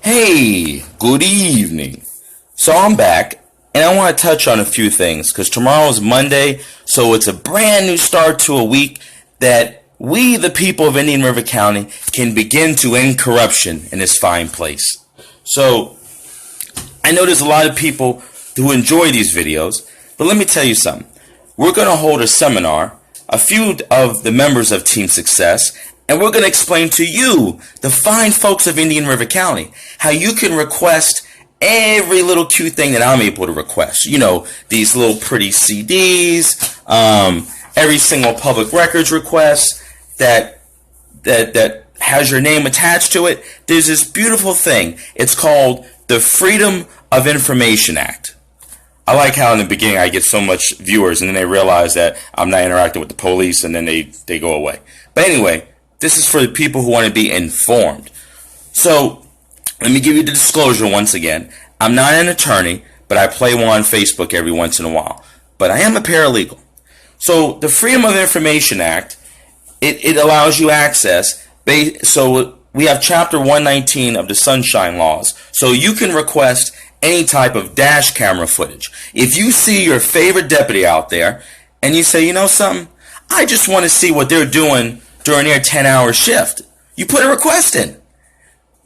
Hey, good evening. So I'm back, and I want to touch on a few things, because tomorrow is Monday, so it's a brand new start to a week that we, the people of Indian River County, can begin to end corruption in this fine place. So, I know there's a lot of people who enjoy these videos, but let me tell you something. We're going to hold a seminar, a few of the members of Team Success, and we're going to explain to you, the fine folks of Indian River County, how you can request every little cute thing that I'm able to request. You know, these little pretty CDs, every single public records request that has your name attached to it. There's this beautiful thing. It's called the Freedom of Information Act. I like how in the beginning I get so much viewers and then they realize that I'm not interacting with the police and then they go away. But anyway, this is for the people who want to be informed. So, let me give you the disclosure once again. I'm not an attorney, but I play one on Facebook every once in a while. But I am a paralegal. So, the Freedom of Information Act, it allows you access. So, we have Chapter 119 of the Sunshine Laws. So, you can request any type of dash camera footage. If you see your favorite deputy out there, and you say, you know something, I just want to see what they're doing during their 10-hour shift. You put a request in.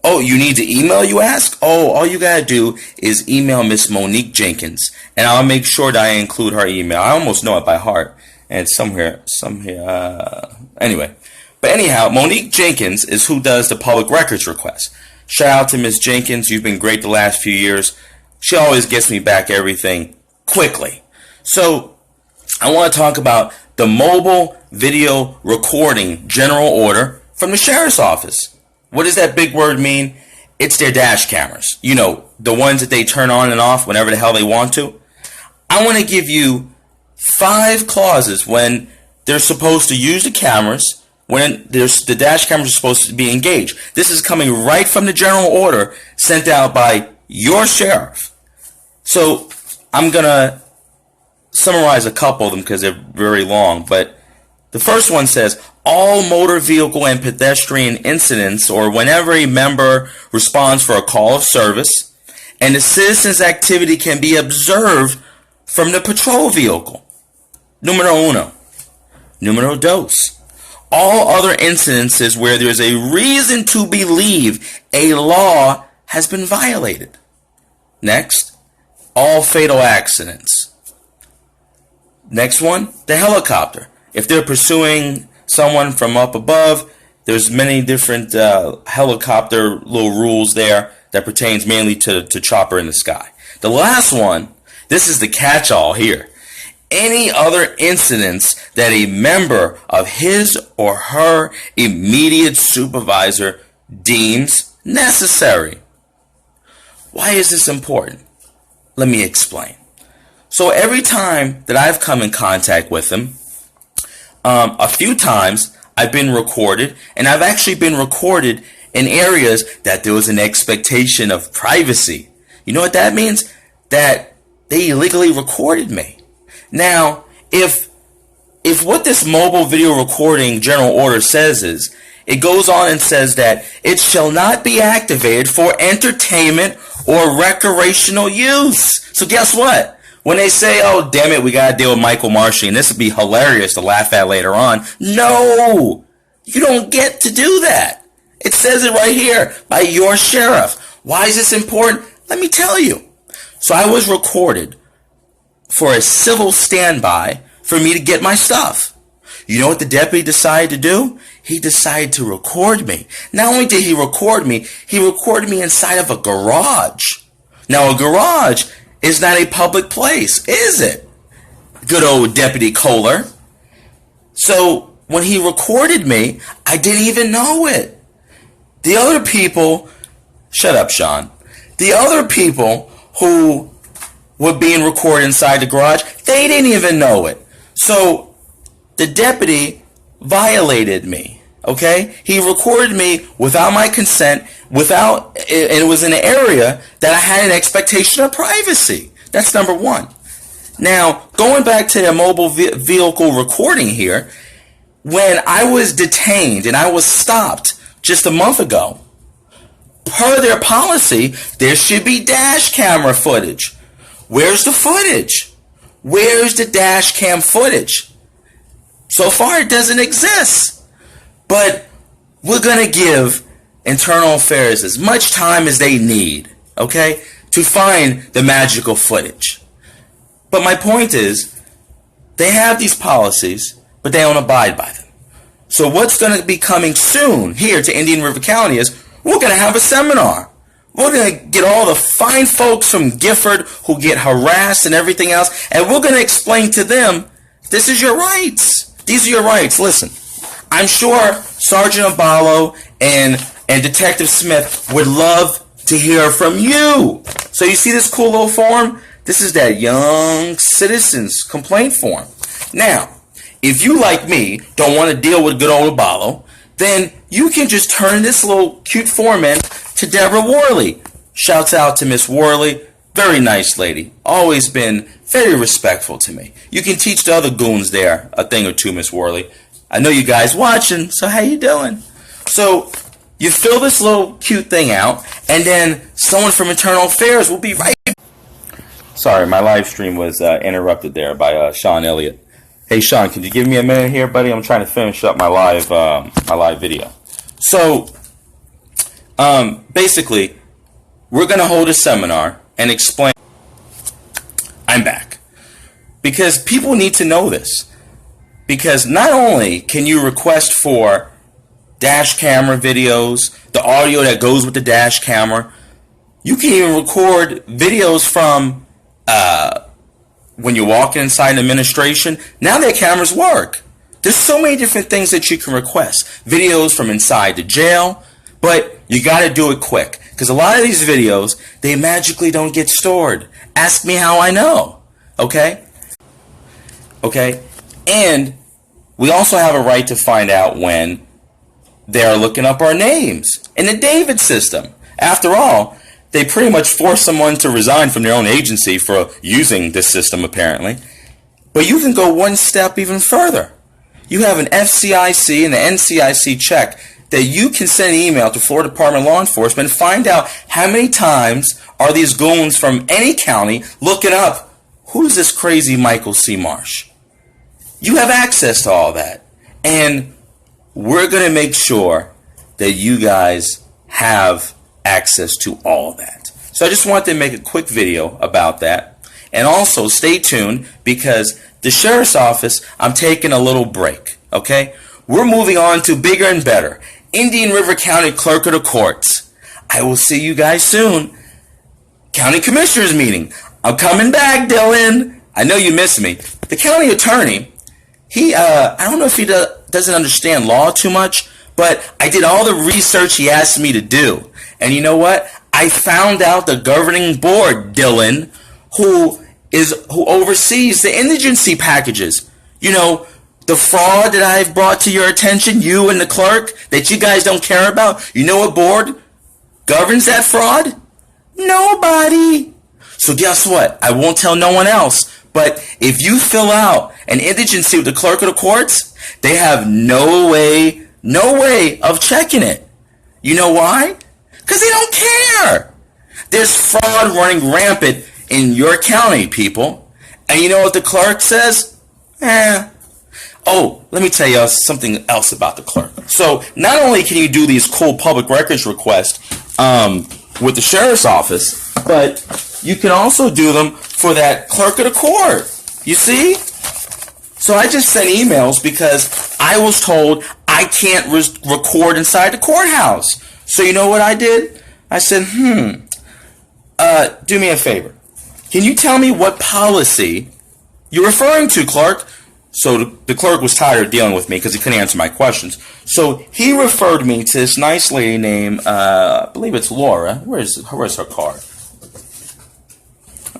Oh, you need to email, you ask? Oh, all you gotta do is email Miss Monique Jenkins, and I'll make sure that I include her email. I almost know it by heart, and it's somewhere. Anyway. But anyhow, Monique Jenkins is who does the public records request. Shout out to Miss Jenkins. You've been great the last few years. She always gets me back everything quickly. So, I want to talk about the mobile video recording general order from the sheriff's office. What does that big word mean? It's their dash cameras. You know, the ones that they turn on and off whenever the hell they want to. I want to give you 5 clauses when they're supposed to use the cameras, when the dash cameras are supposed to be engaged. This is coming right from the general order sent out by your sheriff. So, I'm going to summarize a couple of them because they're very long, but the first one says, all motor vehicle and pedestrian incidents or whenever a member responds for a call of service and the citizen's activity can be observed from the patrol vehicle. Numero uno. Numero dos. All other incidences where there is a reason to believe a law has been violated. Next, all fatal accidents. Next one, the helicopter. If they're pursuing someone from up above, there's many different helicopter little rules there that pertains mainly to chopper in the sky. The last one, this is the catch-all here. Any other incidents that a member of his or her immediate supervisor deems necessary. Why is this important? Let me explain. So every time that I've come in contact with him, a few times I've been recorded, and I've actually been recorded in areas that there was an expectation of privacy. You know what that means? That they illegally recorded me. Now, if what this mobile video recording general order says is, it goes on and says that it shall not be activated for entertainment or recreational use. So guess what? When they say, oh, damn it, we got to deal with Michael Marshy, and this would be hilarious to laugh at later on. No! You don't get to do that. It says it right here by your sheriff. Why is this important? Let me tell you. So I was recorded for a civil standby for me to get my stuff. You know what the deputy decided to do? He decided to record me. Not only did he recorded me inside of a garage. Now, a garage is not a public place, is it? Good old Deputy Kohler. So, when he recorded me, I didn't even know it. The other people, shut up, Sean. The other people who were being recorded inside the garage, they didn't even know it. So, the deputy violated me, okay? He recorded me without my consent, and it was in an area that I had an expectation of privacy. That's number one. Now, going back to the mobile vehicle recording here, when I was detained and I was stopped just a month ago, per their policy, there should be dash camera footage. Where's the footage? Where's the dash cam footage? So far, it doesn't exist. But we're going to give Internal Affairs as much time as they need, okay, to find the magical footage. But my point is, they have these policies, but they don't abide by them. So what's going to be coming soon here to Indian River County is we're going to have a seminar. We're going to get all the fine folks from Gifford who get harassed and everything else, and we're going to explain to them, this is your rights. These are your rights. Listen, I'm sure Sergeant Abalo and Detective Smith would love to hear from you. So you see this cool little form? This is that Young Citizens Complaint Form. Now, if you, like me, don't want to deal with good old Abalo, then you can just turn this little cute form in to Deborah Worley. Shouts out to Miss Worley. Very nice lady. Always been very respectful to me. You can teach the other goons there a thing or two, Miss Worley. I know you guys watching, so how you doing? So you fill this little cute thing out, and then someone from Internal Affairs will be right. Sorry, my live stream was interrupted there by Sean Elliott. Hey Sean, can you give me a minute here, buddy? I'm trying to finish up my live video. So, basically, we're going to hold a seminar and explain. I'm back. Because people need to know this. Because not only can you request for dash camera videos, the audio that goes with the dash camera, you can even record videos from when you're walking inside an administration. Now their cameras work. There's so many different things that you can request. Videos from inside the jail, but you got to do it quick. Because a lot of these videos, they magically don't get stored. Ask me how I know. Okay? Okay? And we also have a right to find out when they're looking up our names in the David system. After all, they pretty much force someone to resign from their own agency for using this system, apparently. But you can go one step even further. You have an FCIC and the NCIC check that you can send an email to Florida Department of Law Enforcement and find out how many times are these goons from any county looking up, who's this crazy Michael C. Marsh? You have access to all that. And we're going to make sure that you guys have access to all that. So I just wanted to make a quick video about that. And also stay tuned because the Sheriff's Office, I'm taking a little break. Okay? We're moving on to bigger and better. Indian River County Clerk of the Courts. I will see you guys soon. County Commissioners meeting. I'm coming back, Dylan. I know you miss me. The county attorney, I don't know if he doesn't understand law too much, but I did all the research he asked me to do. And you know what? I found out the governing board, Dylan, who oversees the indigency packages. You know, the fraud that I've brought to your attention, you and the clerk, that you guys don't care about. You know what board governs that fraud? Nobody. So guess what? I won't tell no one else. But if you fill out an indigency with the clerk of the courts, they have no way of checking it. You know why? Because they don't care. There's fraud running rampant in your county, people. And you know what the clerk says? Oh, let me tell you something else about the clerk. So not only can you do these cool public records requests with the Sheriff's Office, but you can also do them for that clerk of the court. You see? So I just sent emails because I was told I can't record inside the courthouse. So you know what I did? I said, do me a favor. Can you tell me what policy you're referring to, clerk? So the clerk was tired of dealing with me because he couldn't answer my questions. So he referred me to this nice lady named, I believe it's Laura. Where's her card?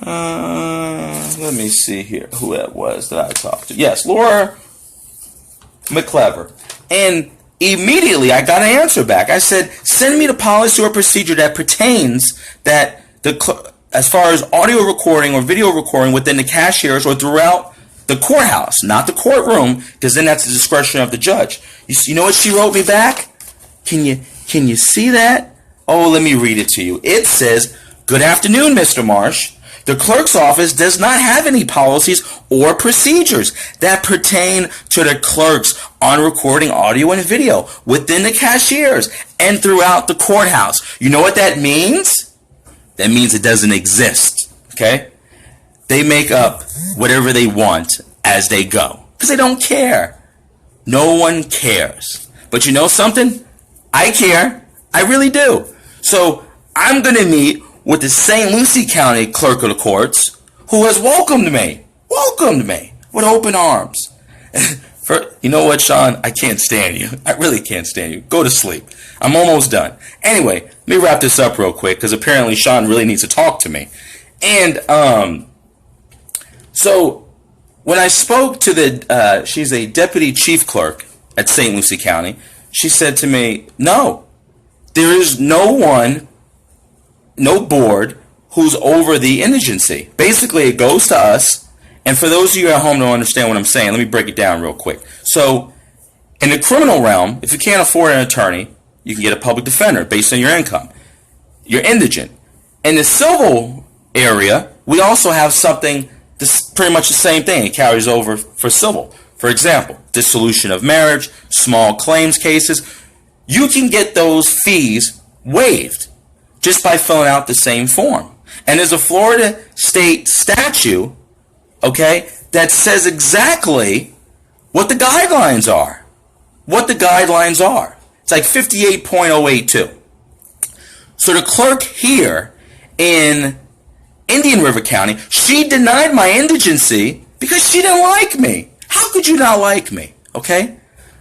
Let me see here who that was that I talked to. Yes, Laura McClever. And immediately I got an answer back. I said, send me the policy or procedure that pertains that as far as audio recording or video recording within the cashiers or throughout the courthouse, not the courtroom, because then that's the discretion of the judge. You know what she wrote me back? Can you see that? Oh, let me read it to you. It says, "Good afternoon, Mr. Marsh. The clerk's office does not have any policies or procedures that pertain to the clerks on recording audio and video within the cashiers and throughout the courthouse." You know what that means? That means it doesn't exist, okay? They make up whatever they want as they go because they don't care. No one cares. But you know something? I care. I really do. So I'm going to meet with the St. Lucie County Clerk of the Courts, who has welcomed me with open arms. You know what, Sean? I can't stand you. I really can't stand you. Go to sleep. I'm almost done. Anyway, let me wrap this up real quick because apparently Sean really needs to talk to me. And so when I spoke to the, she's a deputy chief clerk at St. Lucie County, she said to me, no, there is no one, no board who's over the indigency. Basically, it goes to us. And for those of you at home who don't understand what I'm saying, let me break it down real quick. So in the criminal realm, if you can't afford an attorney, you can get a public defender based on your income. You're indigent. In the civil area, we also have something that's pretty much the same thing. It carries over for civil. For example, dissolution of marriage, small claims cases. You can get those fees waived just by filling out the same form. And there's a Florida state statute, okay, that says exactly what the guidelines are. What the guidelines are. It's like 58.082. So the clerk here in Indian River County, she denied my indigency because she didn't like me. How could you not like me? Okay?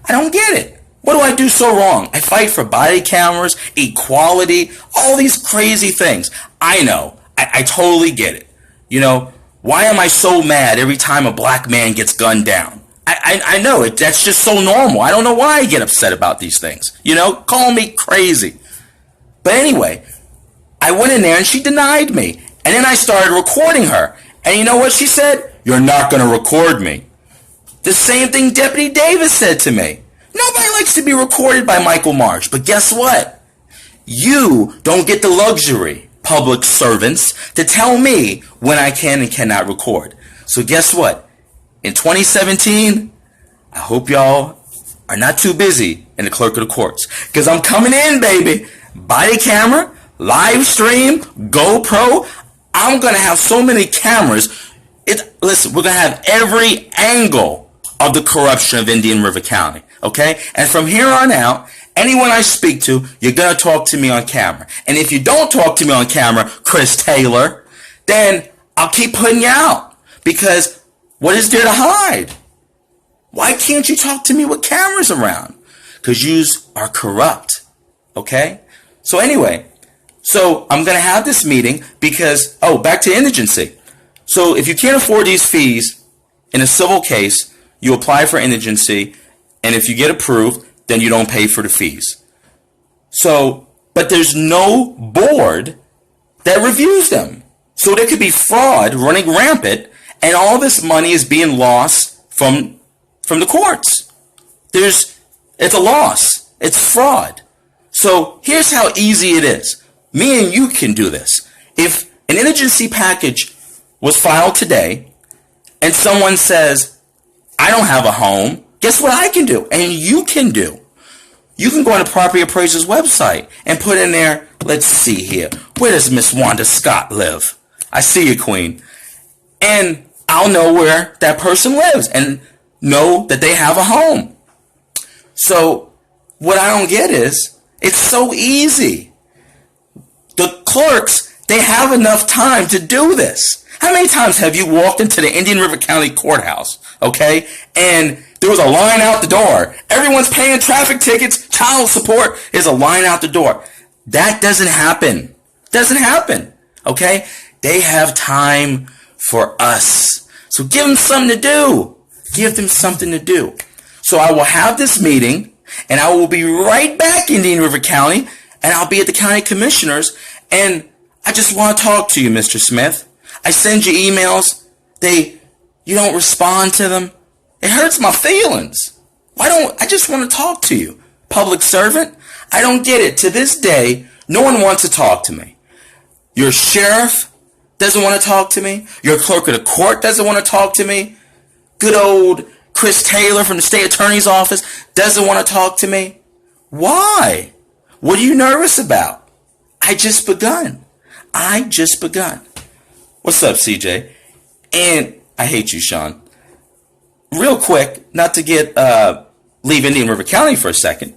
I don't get it. What do I do so wrong? I fight for body cameras, equality, all these crazy things. I know. I totally get it. You know, why am I so mad every time a black man gets gunned down? I know it. That's just so normal. I don't know why I get upset about these things. You know, call me crazy. But anyway, I went in there and she denied me. And then I started recording her. And you know what she said? "You're not going to record me." The same thing Deputy Davis said to me. Nobody likes to be recorded by Michael Marsh. But guess what? You don't get the luxury, public servants, to tell me when I can and cannot record. So guess what? In 2017, I hope y'all are not too busy in the Clerk of the Courts. Because I'm coming in, baby. Body camera, live stream, GoPro. I'm going to have so many cameras. Listen, we're going to have every angle of the corruption of Indian River County. Okay? And from here on out, anyone I speak to, you're going to talk to me on camera. And if you don't talk to me on camera, Chris Taylor, then I'll keep putting you out. Because what is there to hide? Why can't you talk to me with cameras around? Because you are corrupt. Okay? So anyway, so I'm going to have this meeting because, back to indigency. So if you can't afford these fees in a civil case, you apply for indigency, and if you get approved, then you don't pay for the fees. So, but there's no board that reviews them. So there could be fraud running rampant, and all this money is being lost from the courts. It's a loss. It's fraud. So here's how easy it is. Me and you can do this. If an indigency package was filed today, and someone says, "I don't have a home," guess what I can do? And you can do. You can go on the property appraiser's website and put in there, let's see here, where does Miss Wanda Scott live? I see you, Queen. And I'll know where that person lives and know that they have a home. So what I don't get is, it's so easy. The clerks, they have enough time to do this. How many times have you walked into the Indian River County Courthouse, okay, and there was a line out the door? Everyone's paying traffic tickets, child support, there's a line out the door. That doesn't happen. Doesn't happen, okay? They have time for us. So give them something to do. Give them something to do. So I will have this meeting, and I will be right back in Indian River County, and I'll be at the county commissioners, and I just want to talk to you, Mr. Smith. I send you emails. You don't respond to them. It hurts my feelings. I just want to talk to you. Public servant, I don't get it. To this day, No one wants to talk to me. Your sheriff doesn't want to talk to me. Your clerk of the court doesn't want to talk to me. Good old Chris Taylor from the state attorney's office doesn't want to talk to me. Why? What are you nervous about? I just begun. What's up, CJ? And I hate you, Sean. Real quick, not to leave Indian River County for a second,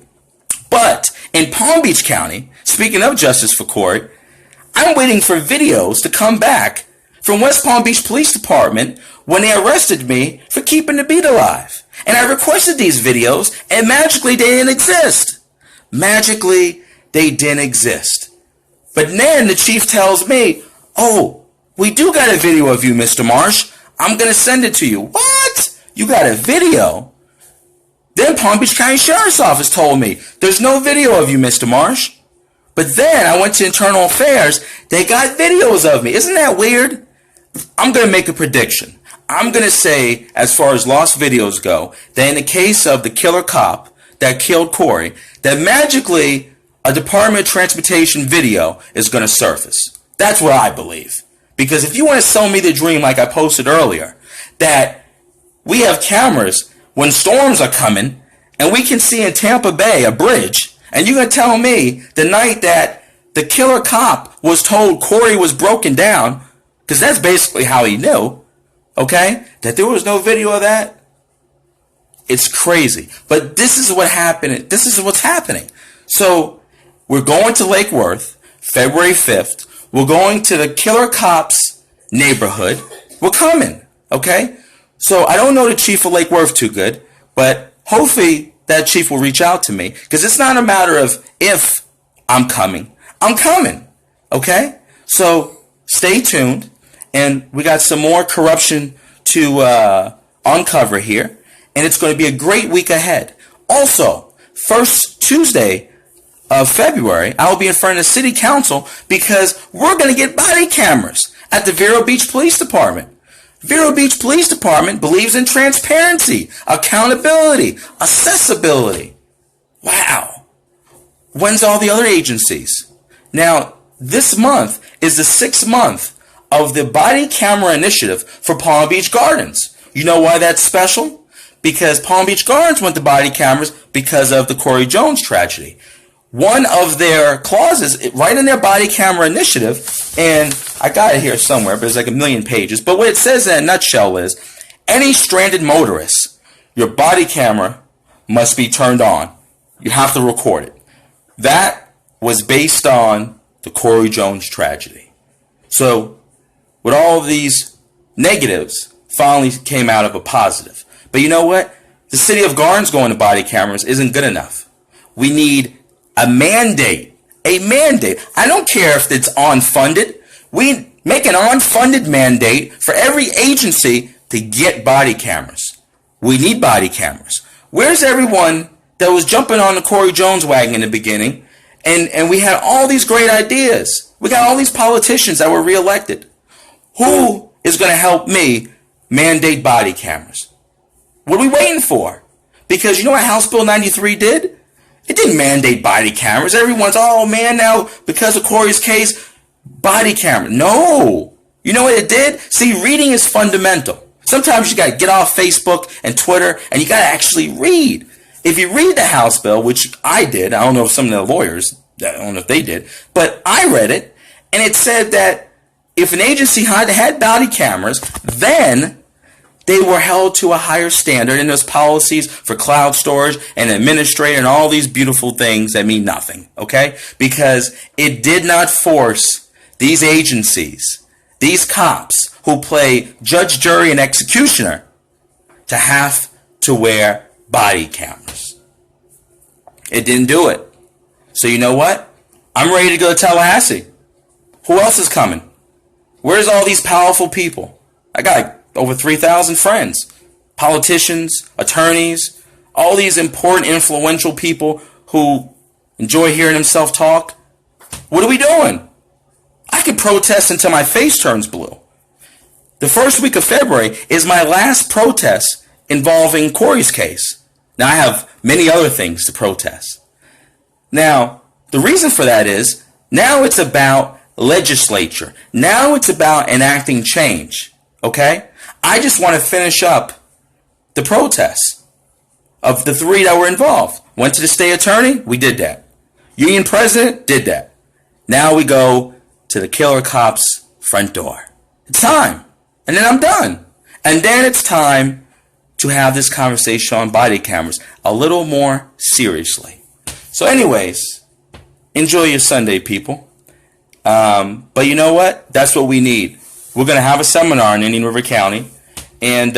but in Palm Beach County, speaking of justice for Corey, I'm waiting for videos to come back from West Palm Beach Police Department when they arrested me for keeping the beat alive. And I requested these videos, and magically they didn't exist. But then the chief tells me, oh, we do got a video of you, Mr. Marsh. I'm going to send it to you. What? You got a video? Then Palm Beach County Sheriff's Office told me, there's no video of you, Mr. Marsh. But then I went to Internal Affairs. They got videos of me. Isn't that weird? I'm going to make a prediction. I'm going to say, as far as lost videos go, that in the case of the killer cop that killed Corey, that magically a Department of Transportation video is going to surface. That's what I believe. Because if you want to sell me the dream like I posted earlier, that we have cameras when storms are coming, and we can see in Tampa Bay a bridge, and you're going to tell me the night that the killer cop was told Corey was broken down, because that's basically how he knew, okay, that there was no video of that? It's crazy. But this is what happened. This is what's happening. So we're going to Lake Worth, February 5th. We're going to the killer cop's neighborhood. We're coming, okay? So I don't know the chief of Lake Worth too good, but hopefully that chief will reach out to me, because it's not a matter of if I'm coming. I'm coming, okay? So stay tuned, and we got some more corruption to uncover here, and it's going to be a great week ahead. Also, first Tuesday of February, I will be in front of the city council because we're going to get body cameras at the Vero Beach Police Department. Vero Beach Police Department believes in transparency, accountability, accessibility. Wow. When's all the other agencies? Now, this month is the 6th month of the body camera initiative for Palm Beach Gardens. You know why that's special? Because Palm Beach Gardens went to body cameras because of the Corey Jones tragedy. One of their clauses, right in their body camera initiative, and I got it here somewhere, but it's like 1,000,000 pages, but what it says in a nutshell is, any stranded motorist, your body camera must be turned on. You have to record it. That was based on the Corey Jones tragedy. So, with all of these negatives, finally came out of a positive. But you know what? The city of Gardens going to body cameras isn't good enough. We need a mandate. A mandate. I don't care if it's unfunded. We make an unfunded mandate for every agency to get body cameras. We need body cameras. Where's everyone that was jumping on the Corey Jones wagon in the beginning? And we had all these great ideas. We got all these politicians that were reelected. Who is going to help me mandate body cameras? What are we waiting for? Because you know what House Bill 93 did? It didn't mandate body cameras. Everyone's, oh man, now because of Corey's case, body camera. No. You know what it did? See, reading is fundamental. Sometimes you got to get off Facebook and Twitter and you got to actually read. If you read the House bill, which I did, I don't know if some of the lawyers, I don't know if they did, but I read it, and it said that if an agency had body cameras, then they were held to a higher standard, and there's policies for cloud storage and administrator and all these beautiful things that mean nothing, okay? Because it did not force these agencies, these cops who play judge, jury, and executioner to have to wear body cameras. It didn't do it. So you know what? I'm ready to go to Tallahassee. Who else is coming? Where's all these powerful people? I got over 3,000 friends, politicians, attorneys, all these important, influential people who enjoy hearing themselves talk. What are we doing? I could protest until my face turns blue. The first week of February is my last protest involving Corey's case. Now, I have many other things to protest. Now, the reason for that is Now it's about legislature. Now it's about enacting change. Okay? I just want to finish up the protests of the 3 that were involved. Went to the state attorney, we did that. Union president, did that. Now we go to the killer cop's front door. It's time. And then I'm done. And then it's time to have this conversation on body cameras a little more seriously. So anyways, enjoy your Sunday, people. But you know what? That's what we need. We're going to have a seminar in Indian River County. And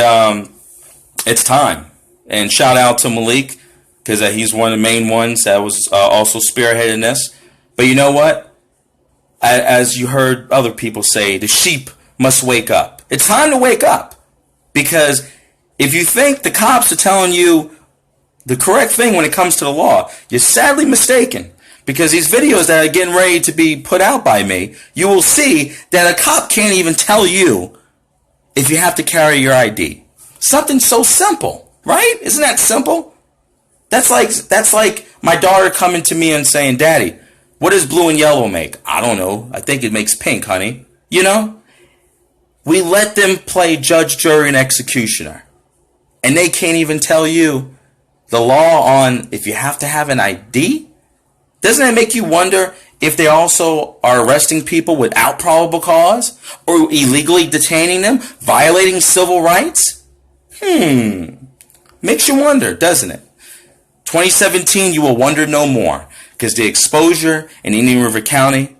it's time. And shout out to Malik, because he's one of the main ones that was also spearheading this. But you know what? As you heard other people say, the sheep must wake up. It's time to wake up. Because if you think the cops are telling you the correct thing when it comes to the law, you're sadly mistaken. Because these videos that are getting ready to be put out by me, you will see that a cop can't even tell you if you have to carry your ID. Something so simple, right? Isn't that simple? That's like my daughter coming to me and saying, "Daddy, what does blue and yellow make?" "I don't know. I think it makes pink, honey." You know? We let them play judge, jury, and executioner. And they can't even tell you the law on if you have to have an ID? Doesn't that make you wonder if they also are arresting people without probable cause? Or illegally detaining them? Violating civil rights? Makes you wonder, doesn't it? 2017, you will wonder no more. Because the exposure in Indian River County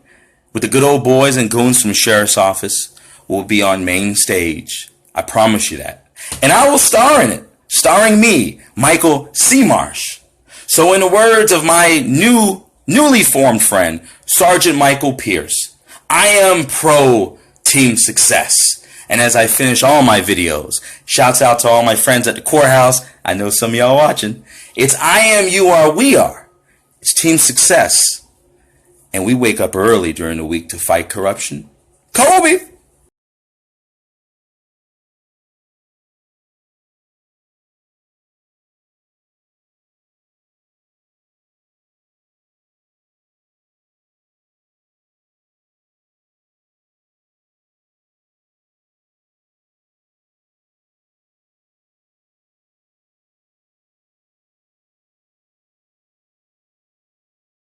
with the good old boys and goons from the sheriff's office will be on main stage. I promise you that. And I will star in it. Starring me, Michael C. Marsh. So in the words of my newly formed friend, Sergeant Michael Pierce, I am pro team success. And as I finish all my videos, shouts out to all my friends at the courthouse. I know some of y'all watching. It's I am, you are, we are. It's team success. And we wake up early during the week to fight corruption. Kobe!